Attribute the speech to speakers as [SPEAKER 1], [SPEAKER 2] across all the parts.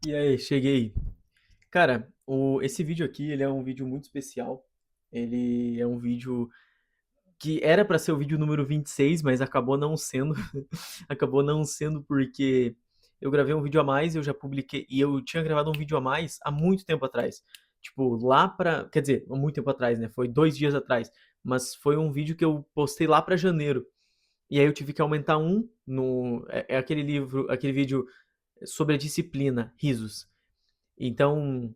[SPEAKER 1] E aí, cheguei. Cara, esse vídeo aqui, ele é um vídeo muito especial. Ele é um vídeo que era pra ser o vídeo número 26, mas acabou não sendo. Acabou não sendo porque eu gravei um vídeo a mais, eu já publiquei, e eu tinha gravado um vídeo a mais há muito tempo atrás. Tipo, lá pra. Quer dizer, há muito tempo atrás, né? Foi 2 dias atrás. Mas foi um vídeo que eu postei lá pra janeiro. E aí eu tive que aumentar um no. É aquele livro, aquele vídeo sobre a disciplina, risos. Então,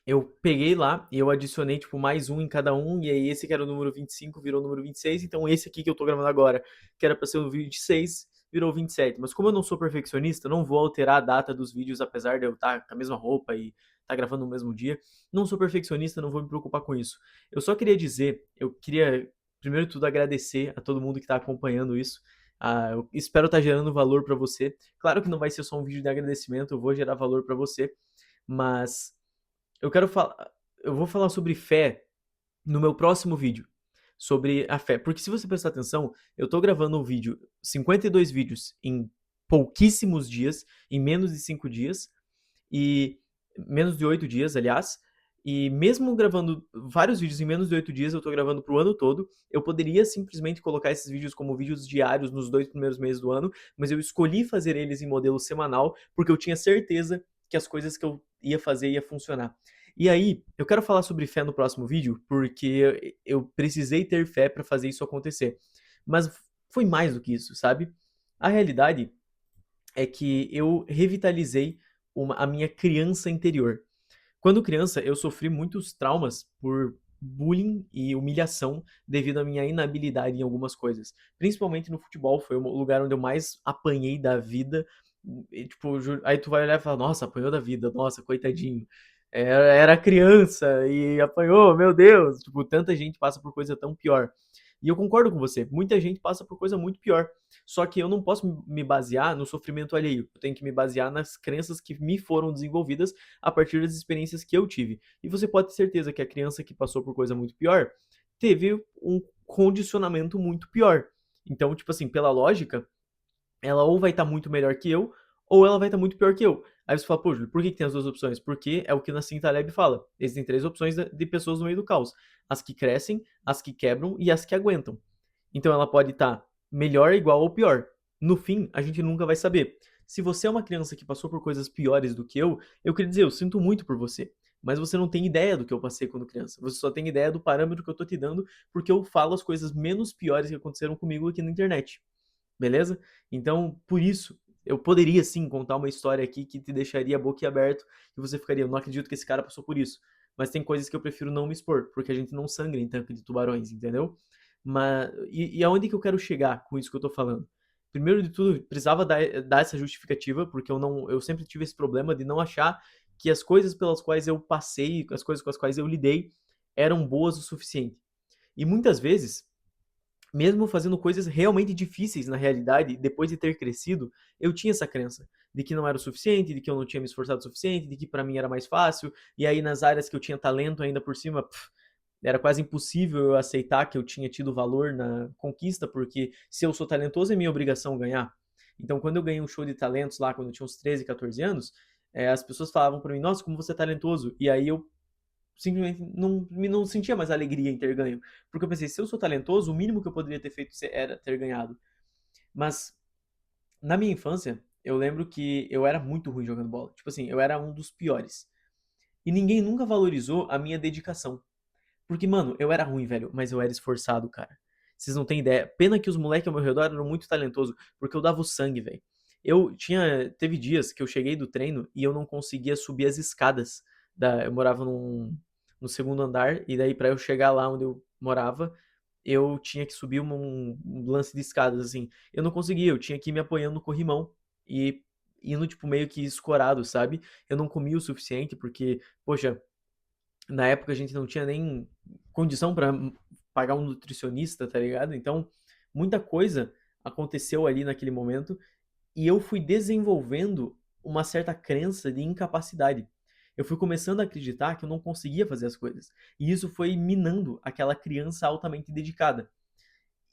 [SPEAKER 1] eu peguei lá e eu adicionei, tipo, mais um em cada um, e aí esse que era o número 25 virou o número 26, então esse aqui que eu tô gravando agora, que era pra ser o 26, virou 27. Mas como eu não sou perfeccionista, eu não vou alterar a data dos vídeos, apesar de eu estar com a mesma roupa e estar gravando no mesmo dia. Não sou perfeccionista, não vou me preocupar com isso. Eu só queria dizer, eu queria, primeiro de tudo, agradecer a todo mundo que tá acompanhando isso. Eu espero estar gerando valor pra você. Claro que não vai ser só um vídeo de agradecimento, eu vou gerar valor pra você, mas eu quero falar. Eu vou falar sobre fé no meu próximo vídeo. Sobre a fé. Porque se você prestar atenção, eu tô gravando um vídeo, 52 vídeos em pouquíssimos dias, em menos de 5 dias, e menos de 8 dias, aliás. E mesmo gravando vários vídeos em menos de 8 dias, eu tô gravando pro ano todo. Eu poderia simplesmente colocar esses vídeos como vídeos diários nos 2 primeiros meses do ano, mas eu escolhi fazer eles em modelo semanal porque eu tinha certeza que as coisas que eu ia fazer ia funcionar. E aí, eu quero falar sobre fé no próximo vídeo, porque eu precisei ter fé para fazer isso acontecer. Mas foi mais do que isso, sabe? A realidade é que eu revitalizei a minha criança interior. Quando criança, eu sofri muitos traumas por bullying e humilhação devido à minha inabilidade em algumas coisas. Principalmente no futebol, foi o lugar onde eu mais apanhei da vida. E, tipo, aí tu vai olhar e falar, nossa, apanhou da vida, nossa, coitadinho. Era criança e apanhou, meu Deus. Tipo, tanta gente passa por coisa tão pior. E eu concordo com você, muita gente passa por coisa muito pior. Só que eu não posso me basear no sofrimento alheio. Eu tenho que me basear nas crenças que me foram desenvolvidas a partir das experiências que eu tive. E você pode ter certeza que a criança que passou por coisa muito pior teve um condicionamento muito pior. Então, tipo assim, pela lógica, ela ou vai estar muito melhor que eu, ou ela vai estar muito pior que eu. Aí você fala, pô, Júlio, por que tem as duas opções? Porque é o que Nassim Taleb fala. Existem três opções de pessoas no meio do caos: as que crescem, as que quebram e as que aguentam. Então ela pode estar melhor, igual ou pior. No fim, a gente nunca vai saber. Se você é uma criança que passou por coisas piores do que eu queria dizer, eu sinto muito por você. Mas você não tem ideia do que eu passei quando criança. Você só tem ideia do parâmetro que eu tô te dando, porque eu falo as coisas menos piores que aconteceram comigo aqui na internet. Beleza? Então, por isso, eu poderia sim contar uma história aqui que te deixaria boquiaberto e você ficaria, eu não acredito que esse cara passou por isso. Mas tem coisas que eu prefiro não me expor, porque a gente não sangra em tanque de tubarões, entendeu? E aonde que eu quero chegar com isso que eu tô falando? Primeiro de tudo, precisava dar essa justificativa, porque eu sempre tive esse problema de não achar que as coisas pelas quais eu passei, as coisas com as quais eu lidei, eram boas o suficiente. E muitas vezes, mesmo fazendo coisas realmente difíceis na realidade, depois de ter crescido, eu tinha essa crença de que não era o suficiente, de que eu não tinha me esforçado o suficiente, de que para mim era mais fácil, e aí nas áreas que eu tinha talento ainda por cima, era quase impossível eu aceitar que eu tinha tido valor na conquista, porque se eu sou talentoso é minha obrigação ganhar. Então, quando eu ganhei um show de talentos lá, quando eu tinha uns 13, 14 anos, as pessoas falavam para mim, nossa, como você é talentoso. E aí eu simplesmente não sentia mais alegria em ter ganho. Porque eu pensei, se eu sou talentoso, o mínimo que eu poderia ter feito era ter ganhado. Mas, na minha infância, eu lembro que eu era muito ruim jogando bola. Tipo assim, eu era um dos piores. E ninguém nunca valorizou a minha dedicação. Porque, mano, eu era ruim, velho, mas eu era esforçado, cara. Vocês não têm ideia. Pena que os moleques ao meu redor eram muito talentosos, porque eu dava o sangue, velho. Teve dias que eu cheguei do treino e eu não conseguia subir as escadas. Eu morava no segundo andar, e daí pra eu chegar lá onde eu morava, eu tinha que subir um lance de escadas, assim. Eu não conseguia, eu tinha que ir me apoiando no corrimão e indo, tipo, meio que escorado, sabe? Eu não comia o suficiente, porque, poxa, na época a gente não tinha nem condição para pagar um nutricionista, tá ligado? Então, muita coisa aconteceu ali naquele momento e eu fui desenvolvendo uma certa crença de incapacidade. Eu fui começando a acreditar que eu não conseguia fazer as coisas. E isso foi minando aquela criança altamente dedicada.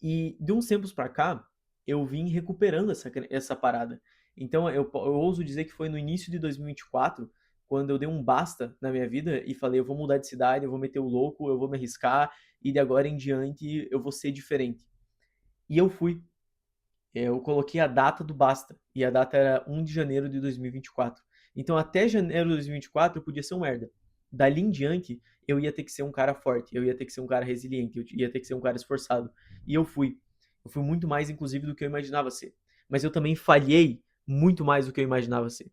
[SPEAKER 1] E de uns tempos pra cá, eu vim recuperando essa parada. Então eu ouso dizer que foi no início de 2024, quando eu dei um basta na minha vida e falei, eu vou mudar de cidade, eu vou meter o louco, eu vou me arriscar e de agora em diante eu vou ser diferente. E eu fui. Eu coloquei a data do basta e a data era 1 de janeiro de 2024. Então até janeiro de 2024 eu podia ser um merda. Dali em diante eu ia ter que ser um cara forte, eu ia ter que ser um cara resiliente, eu ia ter que ser um cara esforçado. E eu fui. Eu fui muito mais inclusive do que eu imaginava ser. Mas eu também falhei muito mais do que eu imaginava ser.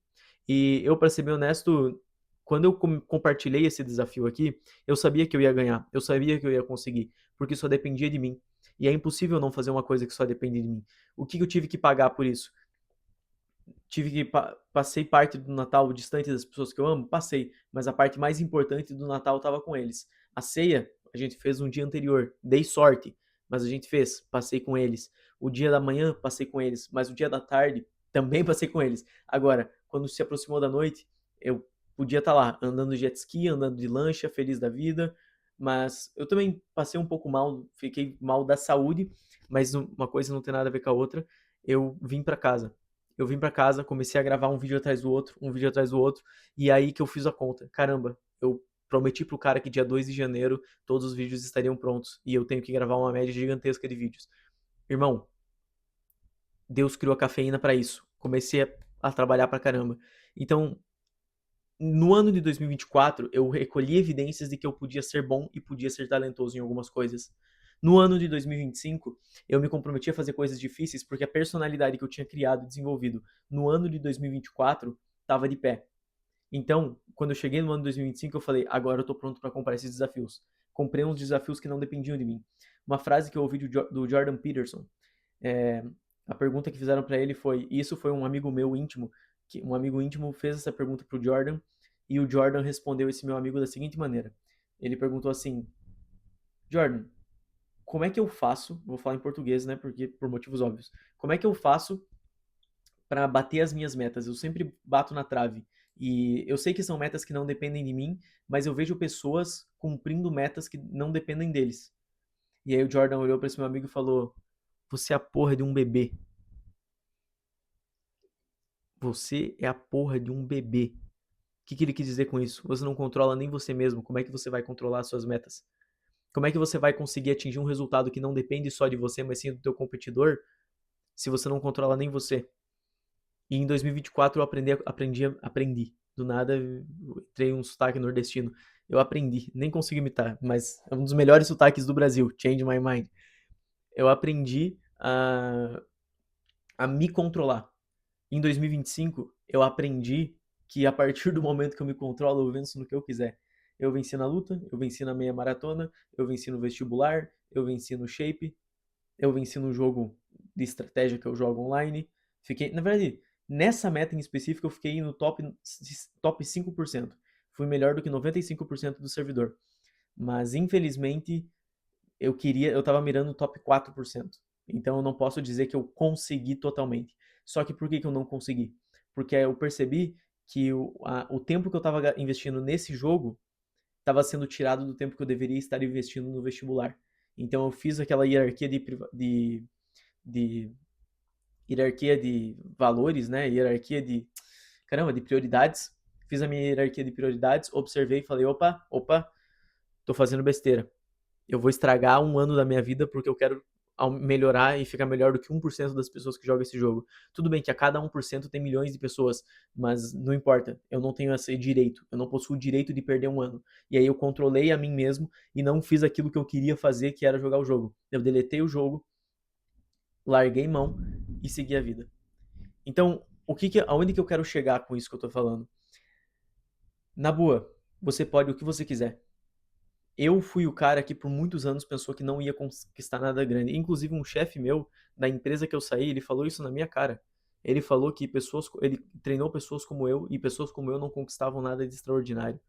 [SPEAKER 1] E eu, para ser bem honesto, quando eu compartilhei esse desafio aqui, eu sabia que eu ia ganhar, eu sabia que eu ia conseguir, porque só dependia de mim. E é impossível não fazer uma coisa que só depende de mim. O que eu tive que pagar por isso? Passei parte do Natal distante das pessoas que eu amo? Passei, mas a parte mais importante do Natal estava com eles. A ceia a gente fez um dia anterior, dei sorte, mas a gente fez, passei com eles. O dia da manhã passei com eles, mas o dia da tarde também passei com eles. Agora, quando se aproximou da noite, eu podia estar lá andando de jet ski, andando de lancha, feliz da vida, mas eu também passei um pouco mal, fiquei mal da saúde, mas uma coisa não tem nada a ver com a outra. Eu vim para casa, comecei a gravar um vídeo atrás do outro, um vídeo atrás do outro, e aí que eu fiz a conta. Caramba, eu prometi pro cara que dia 2 de janeiro todos os vídeos estariam prontos, e eu tenho que gravar uma média gigantesca de vídeos. Irmão, Deus criou a cafeína para isso. Comecei a trabalhar pra caramba. Então, no ano de 2024, eu recolhi evidências de que eu podia ser bom e podia ser talentoso em algumas coisas. No ano de 2025, eu me comprometi a fazer coisas difíceis porque a personalidade que eu tinha criado e desenvolvido no ano de 2024 estava de pé. Então, quando eu cheguei no ano de 2025, eu falei: agora eu tô pronto para comprar esses desafios. Comprei uns desafios que não dependiam de mim. Uma frase que eu ouvi do Jordan Peterson, é, a pergunta que fizeram para ele foi, e isso foi um amigo meu íntimo, que um amigo íntimo fez essa pergunta pro Jordan, e o Jordan respondeu esse meu amigo da seguinte maneira. Ele perguntou assim: Jordan, como é que eu faço? Vou falar em português, né? Porque por motivos óbvios. Como é que eu faço para bater as minhas metas? Eu sempre bato na trave. E eu sei que são metas que não dependem de mim, mas eu vejo pessoas cumprindo metas que não dependem deles. E aí o Jordan olhou para esse meu amigo e falou: você é a porra de um bebê. Você é a porra de um bebê. O que ele quis dizer com isso? Você não controla nem você mesmo. Como é que você vai controlar as suas metas? Como é que você vai conseguir atingir um resultado que não depende só de você, mas sim do teu competidor, se você não controla nem você? E em 2024 eu aprendi. Do nada, eu entrei um sotaque nordestino. Eu aprendi, nem consigo imitar, mas é um dos melhores sotaques do Brasil, Change My Mind. Eu aprendi a me controlar. Em 2025, eu aprendi que a partir do momento que eu me controlo, eu venço no que eu quiser. Eu venci na luta, eu venci na meia maratona, eu venci no vestibular, eu venci no shape, eu venci no jogo de estratégia que eu jogo online. Fiquei, na verdade, nessa meta em específico, eu fiquei no top 5%. Fui melhor do que 95% do servidor. Mas infelizmente, eu tava mirando o top 4%. Então eu não posso dizer que eu consegui totalmente. Só que por que eu não consegui? Porque eu percebi que o tempo que eu estava investindo nesse jogo estava sendo tirado do tempo que eu deveria estar investindo no vestibular. Então eu fiz aquela hierarquia de hierarquia de valores, né? Hierarquia de caramba, de prioridades. Fiz a minha hierarquia de prioridades, observei e falei, opa, tô fazendo besteira. Eu vou estragar um ano da minha vida porque eu quero melhorar e ficar melhor do que 1% das pessoas que jogam esse jogo. Tudo bem que a cada 1% tem milhões de pessoas, mas não importa. Eu não tenho esse direito. Eu não possuo o direito de perder um ano. E aí eu controlei a mim mesmo e não fiz aquilo que eu queria fazer, que era jogar o jogo. Eu deletei o jogo, larguei mão e segui a vida. Então, aonde que eu quero chegar com isso que eu tô falando? Na boa, você pode o que você quiser. Eu fui o cara que por muitos anos pensou que não ia conquistar nada grande. Inclusive um chefe meu da empresa que eu saí, ele falou isso na minha cara. Ele falou que ele treinou pessoas como eu e pessoas como eu não conquistavam nada de extraordinário.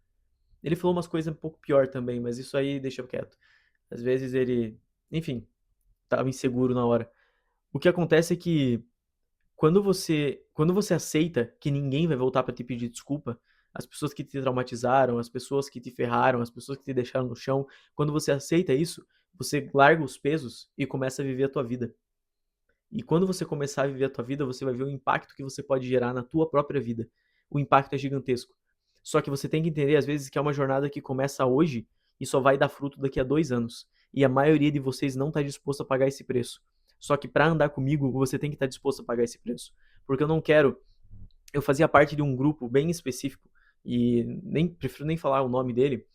[SPEAKER 1] Ele falou umas coisas um pouco pior também, mas isso aí deixa quieto. Às vezes ele, enfim, estava inseguro na hora. O que acontece é que quando você aceita que ninguém vai voltar para te pedir desculpa, as pessoas que te traumatizaram, as pessoas que te ferraram, as pessoas que te deixaram no chão, quando você aceita isso, você larga os pesos e começa a viver a tua vida. E quando você começar a viver a tua vida, você vai ver o impacto que você pode gerar na tua própria vida. O impacto é gigantesco. Só que você tem que entender, às vezes, que é uma jornada que começa hoje e só vai dar fruto daqui a 2 anos. E a maioria de vocês não está disposto a pagar esse preço. Só que para andar comigo, você tem que estar disposto a pagar esse preço. Porque eu não quero. Eu fazia parte de um grupo bem específico, e prefiro nem falar o nome dele,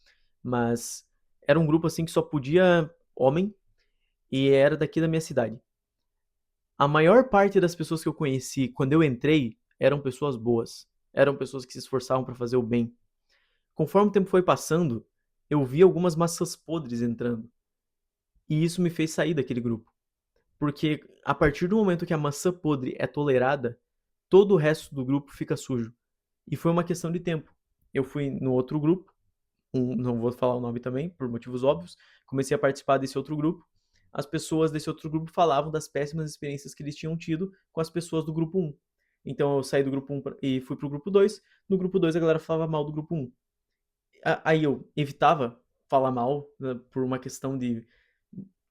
[SPEAKER 1] mas era um grupo assim que só podia homem e era daqui da minha cidade. A maior parte das pessoas que eu conheci quando eu entrei eram pessoas boas, eram pessoas que se esforçavam para fazer o bem. Conforme o tempo foi passando, eu vi algumas maçãs podres entrando, e isso me fez sair daquele grupo. Porque a partir do momento que a maçã podre é tolerada, todo o resto do grupo fica sujo. E foi uma questão de tempo. Eu fui no outro grupo, não vou falar o nome também, por motivos óbvios, comecei a participar desse outro grupo. As pessoas desse outro grupo falavam das péssimas experiências que eles tinham tido com as pessoas do grupo 1. Então eu saí do grupo 1 e fui pro grupo 2. No grupo 2 a galera falava mal do grupo 1. Aí eu evitava falar mal, né, por uma questão de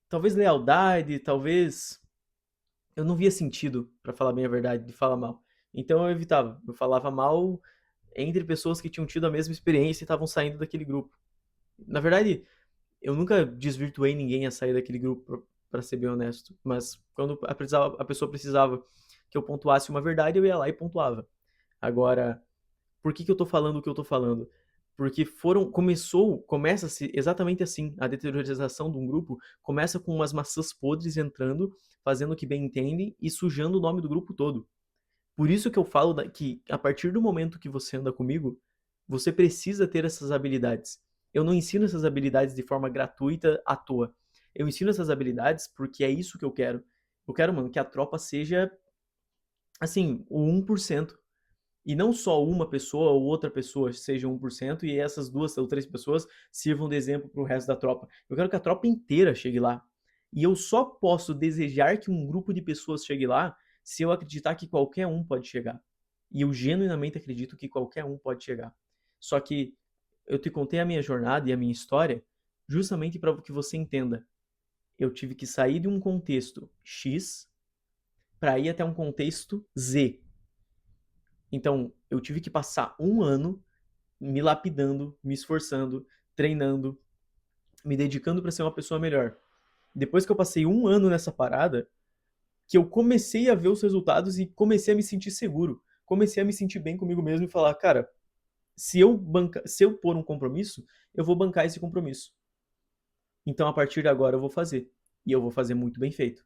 [SPEAKER 1] talvez lealdade, talvez eu não via sentido, pra falar bem a verdade, de falar mal. Então eu evitava. Eu falava mal entre pessoas que tinham tido a mesma experiência e estavam saindo daquele grupo. Na verdade, eu nunca desvirtuei ninguém a sair daquele grupo, pra ser bem honesto. Mas quando a pessoa precisava que eu pontuasse uma verdade, eu ia lá e pontuava. Agora, por que eu tô falando o que eu tô falando? Porque começa-se exatamente assim, a deteriorização de um grupo começa com umas maçãs podres entrando, fazendo o que bem entendem e sujando o nome do grupo todo. Por isso que eu falo que a partir do momento que você anda comigo, você precisa ter essas habilidades. Eu não ensino essas habilidades de forma gratuita à toa. Eu ensino essas habilidades porque é isso que eu quero. Eu quero, mano, que a tropa seja, assim, o 1%. E não só uma pessoa ou outra pessoa seja 1% e essas 2 ou 3 pessoas sirvam de exemplo para o resto da tropa. Eu quero que a tropa inteira chegue lá. E eu só posso desejar que um grupo de pessoas chegue lá se eu acreditar que qualquer um pode chegar. E eu genuinamente acredito que qualquer um pode chegar. Só que eu te contei a minha jornada e a minha história justamente para que você entenda. Eu tive que sair de um contexto X para ir até um contexto Z. Então, eu tive que passar um ano me lapidando, me esforçando, treinando, me dedicando para ser uma pessoa melhor. Depois que eu passei um ano nessa parada, que eu comecei a ver os resultados e comecei a me sentir seguro. Comecei a me sentir bem comigo mesmo e falar, cara, se eu pôr um compromisso, eu vou bancar esse compromisso. Então, a partir de agora, eu vou fazer. E eu vou fazer muito bem feito.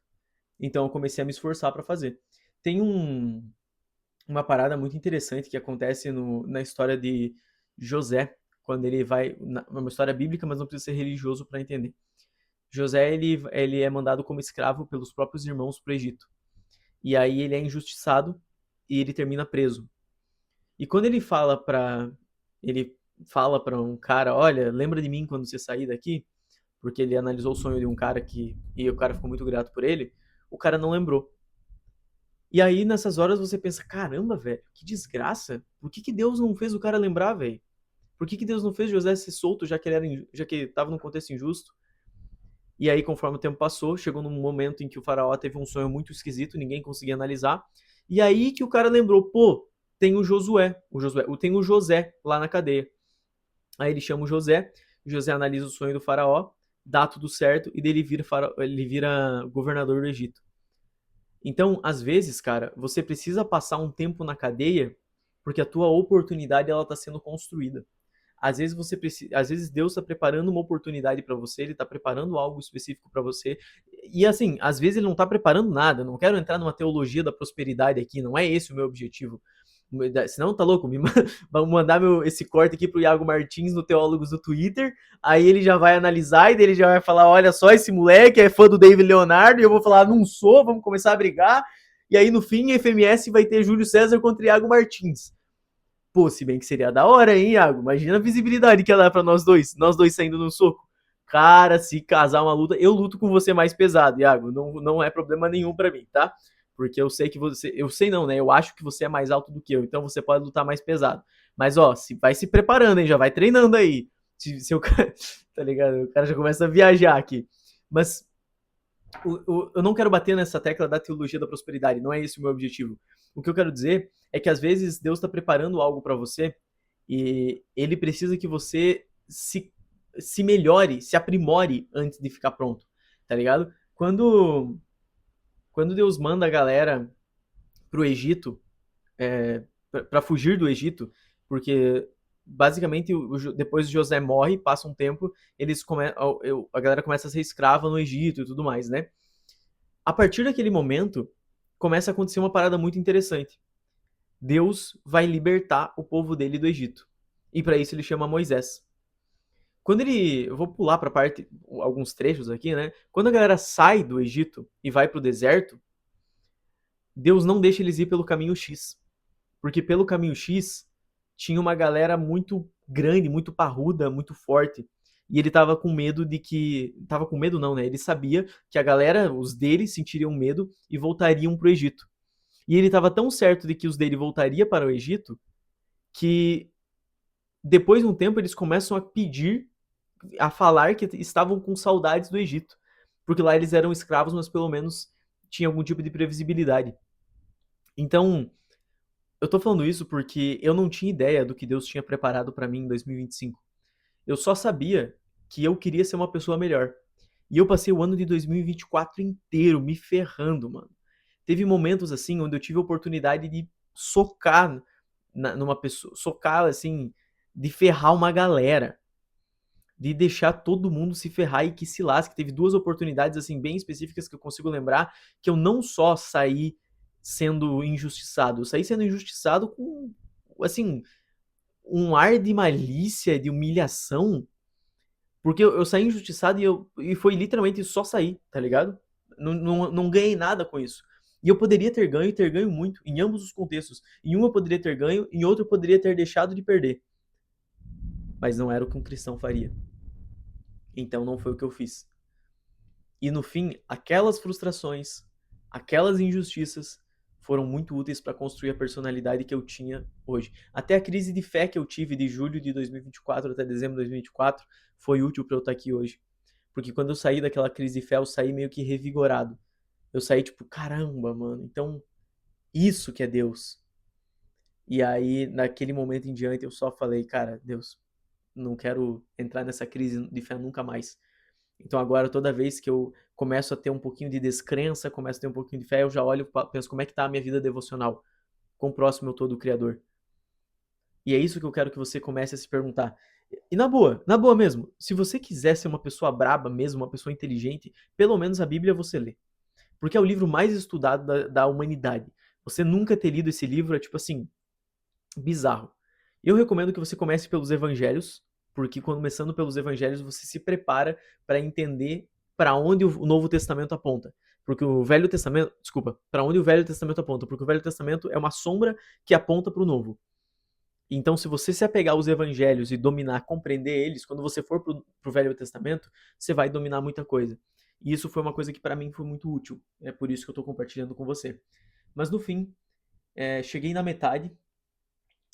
[SPEAKER 1] Então, eu comecei a me esforçar para fazer. Tem uma parada muito interessante que acontece na história de José, quando ele vai. Uma história bíblica, mas não precisa ser religioso para entender. José ele é mandado como escravo pelos próprios irmãos para o Egito. E aí ele é injustiçado e ele termina preso. E quando ele fala para um cara, olha, lembra de mim quando você sair daqui, porque ele analisou o sonho de um cara e o cara ficou muito grato por ele. O cara não lembrou. E aí, nessas horas, você pensa, caramba, velho, que desgraça. Por que Deus não fez o cara lembrar, velho? Por que Deus não fez José ser solto, já que estava num contexto injusto? E aí, conforme o tempo passou, chegou num momento em que o faraó teve um sonho muito esquisito, ninguém conseguia analisar. E aí que o cara lembrou, pô, tem tem o José lá na cadeia. Aí ele chama o José analisa o sonho do faraó, dá tudo certo, e daí ele vira governador do Egito. Então, às vezes, cara, você precisa passar um tempo na cadeia porque a tua oportunidade ela está sendo construída. Às vezes Deus está preparando uma oportunidade para você, ele está preparando algo específico para você. E assim, às vezes ele não está preparando nada. Não quero entrar numa teologia da prosperidade aqui, não é esse o meu objetivo. Senão tá louco, vamos mandar esse corte aqui pro Iago Martins no Teólogos do Twitter, aí ele já vai analisar e ele já vai falar, olha só, esse moleque é fã do David Leonardo, e eu vou falar, não sou, vamos começar a brigar, e aí no fim, a FMS vai ter Júlio César contra Iago Martins. Pô, se bem que seria da hora, hein, Iago? Imagina a visibilidade que ia dar pra nós dois saindo no soco. Cara, se casar uma luta, eu luto com você mais pesado, Iago, não é problema nenhum pra mim, tá? Porque eu sei que eu sei não, né? Eu acho que você é mais alto do que eu, então você pode lutar mais pesado. Mas ó, vai se preparando, hein? Já vai treinando aí. Se o cara, tá ligado? O cara já começa a viajar aqui. Mas Eu não quero bater nessa tecla da teologia da prosperidade, não é esse o meu objetivo. O que eu quero dizer é que às vezes Deus está preparando algo para você e ele precisa que você se melhore, se aprimore antes de ficar pronto, tá ligado? Quando Deus manda a galera pro Egito, para fugir do Egito, porque basicamente depois José morre, passa um tempo, a galera começa a ser escrava no Egito e tudo mais, né? A partir daquele momento, começa a acontecer uma parada muito interessante. Deus vai libertar o povo dele do Egito. E para isso ele chama Moisés. Quando ele. Eu vou pular para parte alguns trechos aqui, né? Quando a galera sai do Egito e vai para o deserto, Deus não deixa eles ir pelo caminho X. Porque pelo caminho X tinha uma galera muito grande, muito parruda, muito forte. E ele tava com medo de que. Tava com medo, não, né? Ele sabia que a galera, os dele, sentiriam medo e voltariam pro Egito. E ele estava tão certo de que os dele voltaria para o Egito que depois de um tempo eles começam a pedir, a falar que estavam com saudades do Egito, porque lá eles eram escravos, mas pelo menos tinha algum tipo de previsibilidade. Então, eu tô falando isso porque eu não tinha ideia do que Deus tinha preparado para mim em 2025. Eu só sabia que eu queria ser uma pessoa melhor. E eu passei o ano de 2024 inteiro me ferrando, mano. Teve momentos assim onde eu tive a oportunidade de socar numa pessoa, socar assim, de ferrar uma galera, de deixar todo mundo se ferrar e que se lasque. Teve duas oportunidades assim bem específicas que eu consigo lembrar que eu não só saí sendo injustiçado, eu saí sendo injustiçado com assim, um ar de malícia, de humilhação, porque eu saí injustiçado e foi literalmente só sair, tá ligado? Não ganhei nada com isso. E eu poderia ter ganho muito, em ambos os contextos. Em um eu poderia ter ganho, em outro eu poderia ter deixado de perder. Mas não era o que um cristão faria. Então não foi o que eu fiz. E no fim, aquelas frustrações, aquelas injustiças foram muito úteis para construir a personalidade que eu tinha hoje. Até a crise de fé que eu tive de julho de 2024 até dezembro de 2024 foi útil para eu estar aqui hoje. Porque quando eu saí daquela crise de fé, eu saí meio que revigorado. Eu saí tipo, caramba, mano, então isso que é Deus. E aí, naquele momento em diante, eu só falei, cara, Deus, não quero entrar nessa crise de fé nunca mais. Então agora, toda vez que eu começo a ter um pouquinho de descrença, começo a ter um pouquinho de fé, eu já olho e penso como é que tá a minha vida devocional. Quão próximo eu tô do Criador. E é isso que eu quero que você comece a se perguntar. E na boa mesmo, se você quiser ser uma pessoa braba mesmo, uma pessoa inteligente, pelo menos a Bíblia você lê. Porque é o livro mais estudado da humanidade. Você nunca ter lido esse livro é tipo assim, bizarro. Eu recomendo que você comece pelos evangelhos, porque começando pelos evangelhos você se prepara para entender para onde o Novo Testamento aponta. Porque o Velho Testamento, desculpa, para onde o Velho Testamento aponta, porque o Velho Testamento é uma sombra que aponta para o Novo. Então, se você se apegar aos evangelhos e dominar, compreender eles, quando você for pro Velho Testamento, você vai dominar muita coisa. E isso foi uma coisa que para mim foi muito útil. É por isso que eu estou compartilhando com você. Mas no fim, cheguei na metade.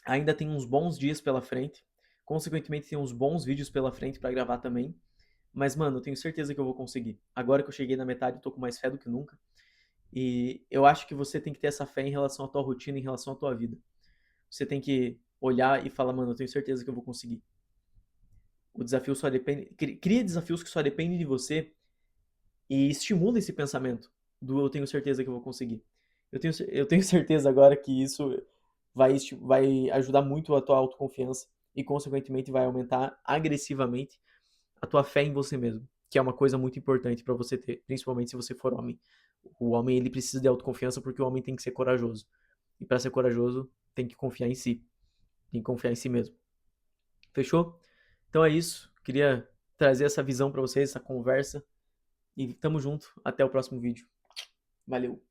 [SPEAKER 1] Ainda tem uns bons dias pela frente. Consequentemente, tem uns bons vídeos pela frente para gravar também. Mas, mano, eu tenho certeza que eu vou conseguir. Agora que eu cheguei na metade, eu tô com mais fé do que nunca. E eu acho que você tem que ter essa fé em relação à tua rotina, em relação à tua vida. Você tem que olhar e falar, mano, eu tenho certeza que eu vou conseguir. O desafio só depende. Cria desafios que só dependem de você e estimula esse pensamento do eu tenho certeza que eu vou conseguir. Eu tenho certeza agora que isso vai ajudar muito a tua autoconfiança e, consequentemente, vai aumentar agressivamente a tua fé em você mesmo, que é uma coisa muito importante para você ter, principalmente se você for homem. O homem ele precisa de autoconfiança porque o homem tem que ser corajoso. E para ser corajoso, tem que confiar em si, tem que confiar em si mesmo. Fechou? Então é isso. Queria trazer essa visão para vocês, essa conversa. E tamo junto. Até o próximo vídeo. Valeu!